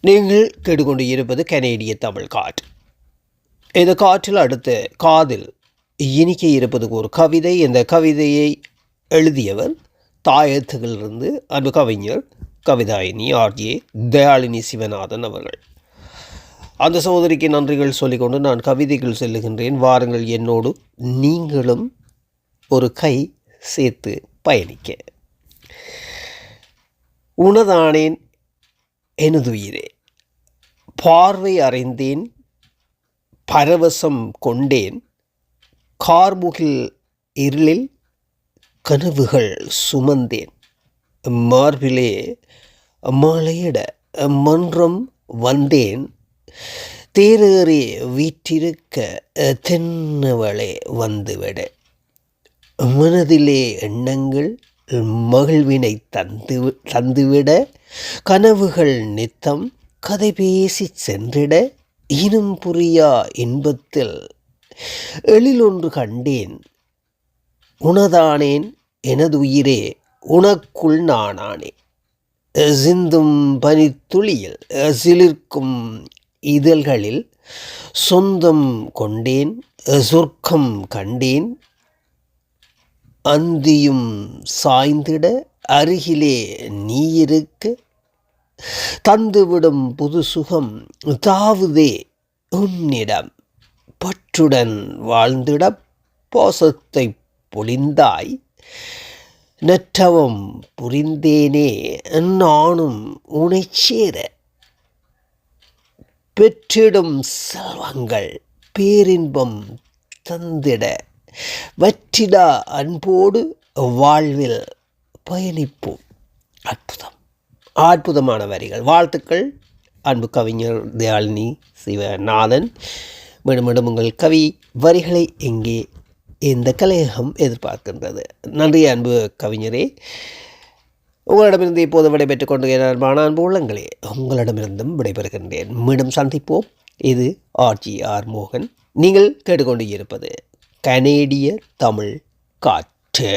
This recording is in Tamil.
நீங்கள் கேட்டுக்கொண்டு இருப்பது கனேடிய தமிழ் காற்று. இந்த காற்றில் அடுத்து காதில் இனிக்க இருப்பது ஒரு கவிதை. இந்த கவிதையை எழுதியவர் தாயத்துகளிலிருந்து அன்பு கவிஞர் கவிதாயினி ஆர்ஜே தயாளினி சிவநாதன் அவர்கள். அந்த சகோதரிக்கு நன்றிகள் சொல்லிக்கொண்டு நான் கவிதைகள் செல்லுகின்றேன். வாருங்கள் என்னோடு நீங்களும் ஒரு கை சேர்த்து பயணிக்க. உனதானேன் எனதுயிரே, பார்வை அறிந்தேன், பரவசம் கொண்டேன், கார்முகில் இருளில் கனவுகள் சுமந்தேன், மார்பிலே மாலையிட மன்றம் வந்தேன், தேரேறி வீற்றிருக்க தென்னவளே வந்துவிட, மனதிலே எண்ணங்கள் மகிழ்வினை தந்துவிட, கனவுகள் நித்தம் கதை பேசி சென்றிட, இனம் புரியா இன்பத்தில் எழிலொன்று கண்டேன், உனதானேன் எனதுயிரே உனக்குள் நானானே, சிந்தும் பனித்துளியில் சிலிர்க்கும் இதழ்களில் சொந்தம் கொண்டேன், சொர்க்கம் கண்டேன், அந்தியும் சாய்ந்திட அருகிலே நீ இருக்க, தந்துவிடும் புது சுகம் தாவுதே உன்னிடம், பற்றுடன் வாழ்ந்திட பாசத்தை பொழிந்தாய், நற்றவம் புரிந்தேனே நானும் உனை சேர, பெற்றிடும் செல்வங்கள் பேரின்பம் தந்திட, வற்றிடா அன்போடு வாழ்வில் பயணிப்போம். அற்புதம், அற்புதமான வரிகள். வாழ்த்துக்கள் அன்பு கவிஞர் தயாளினி சிவநாதன். மீண்டும் மீண்டும் உங்கள் கவி வரிகளை எங்கே இந்த கலையகம் எதிர்பார்க்கின்றது. நன்றி அன்பு கவிஞரே. உங்களிடமிருந்து இப்போது விடைபெற்றுக் கொண்டு அன்பான அன்பு உள்ளங்களே, உங்களிடமிருந்தும் விடைபெறுகின்றேன். மீண்டும் சந்திப்போம். இது ஆர்ஜிஆர் மோகன். நீங்கள் கேட்டுக்கொண்டு இருப்பது கனேடிய தமிழ் காற்று.